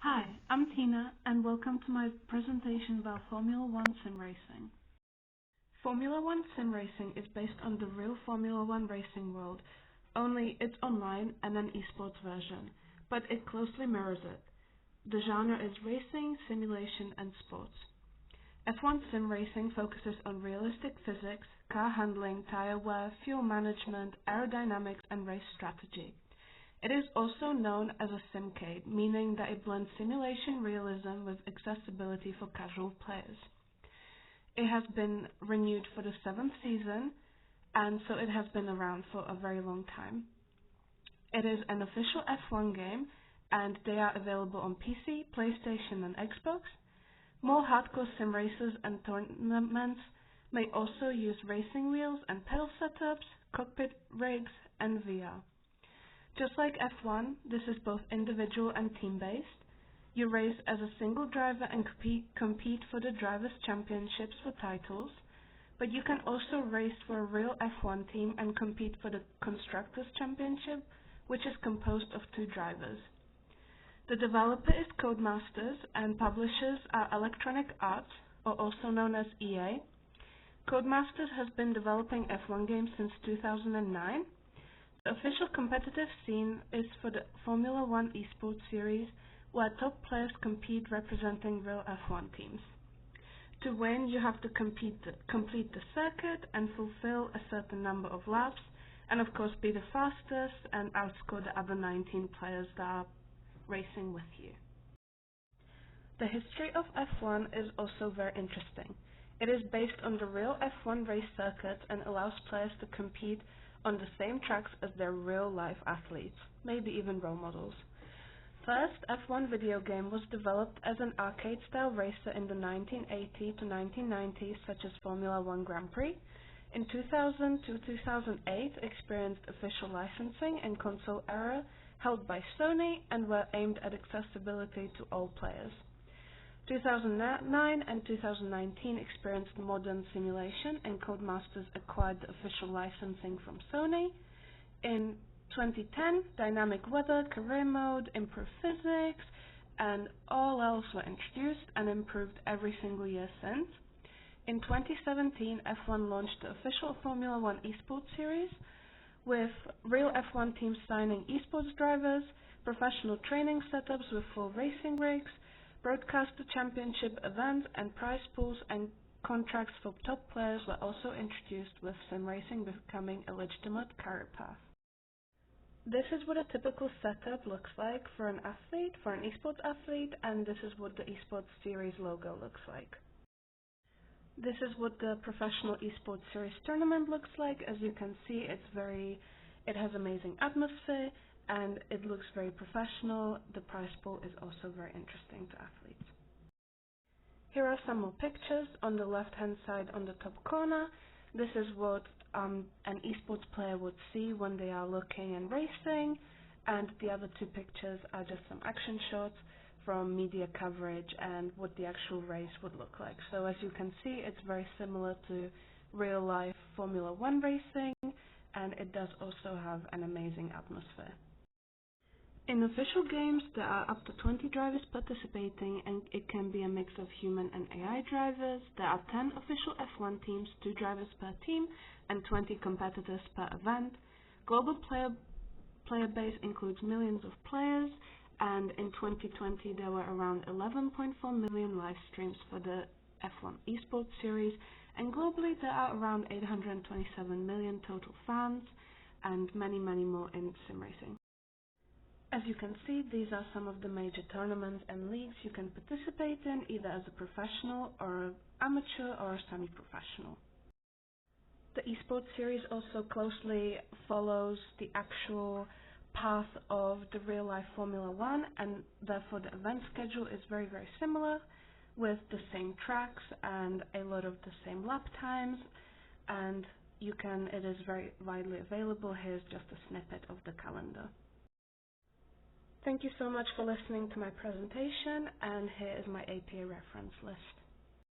Hi, I'm Tina, and welcome to my presentation about Formula One sim racing. Formula One sim racing is based on the real Formula One racing world, only it's online and an esports version, but it closely mirrors it. The genre is racing, simulation, and sports. F1 sim racing focuses on realistic physics, car handling, tire wear, fuel management, aerodynamics, and race strategy. It is also known as a simcade, meaning that it blends simulation realism with accessibility for casual players. It has been renewed for the 7th season, and so it has been around for a very long time. It is an official F1 game, and they are available on PC, PlayStation, and Xbox. More hardcore sim races and tournaments may also use racing wheels and pedal setups, cockpit rigs, and VR. Just like F1, this is both individual and team-based. You race as a single driver and compete for the Drivers' Championships for titles, but you can also race for a real F1 team and compete for the Constructors' Championship, which is composed of 2 drivers. The developer is Codemasters and publishers are Electronic Arts, or also known as EA. Codemasters has been developing F1 games since 2009. The official competitive scene is for the Formula One Esports series, where top players compete representing real F1 teams. To win, you have to complete the circuit and fulfill a certain number of laps, and of course be the fastest and outscore the other 19 players that are racing with you. The history of F1 is also very interesting. It is based on the real F1 race circuits and allows players to compete on the same tracks as their real-life athletes, maybe even role models. First F1 video game was developed as an arcade-style racer in the 1980 to 1990s, such as Formula One Grand Prix. In 2000 to 2008, experienced official licensing and console era held by Sony and were aimed at accessibility to all players. 2009 and 2019 experienced modern simulation, and Codemasters acquired the official licensing from Sony. In 2010, dynamic weather, career mode, improved physics, and all else were introduced and improved every single year since. In 2017, F1 launched the official Formula One Esports series, with real F1 teams signing esports drivers, professional training setups with full racing rigs, broadcast the championship events, and prize pools and contracts for top players were also introduced, with sim racing becoming a legitimate career path. This is what a typical setup looks like for an athlete, for an esports athlete, and this is what the esports series logo looks like. This is what the professional esports series tournament looks like. As you can see, it has amazing atmosphere, and it looks very professional. The prize pool is also very interesting to athletes. Here are some more pictures. On the left-hand side, on the top corner, this is what an esports player would see when they are looking and racing, and the other 2 pictures are just some action shots from media coverage and what the actual race would look like. So as you can see, it's very similar to real-life Formula One racing, and it does also have an amazing atmosphere. In official games, there are up to 20 drivers participating, and it can be a mix of human and AI drivers. There are 10 official F1 teams, 2 drivers per team, and 20 competitors per event. Global player base includes millions of players, and in 2020 there were around 11.4 million live streams for the F1 Esports series, and globally there are around 827 million total fans, and many more in sim racing. As you can see, these are some of the major tournaments and leagues you can participate in, either as a professional or amateur or semi-professional. The esports series also closely follows the actual path of the real-life Formula One, and therefore the event schedule is very similar, with the same tracks and a lot of the same lap times, and it is very widely available. Here's just a snippet of the calendar. Thank you so much for listening to my presentation, and here is my APA reference list.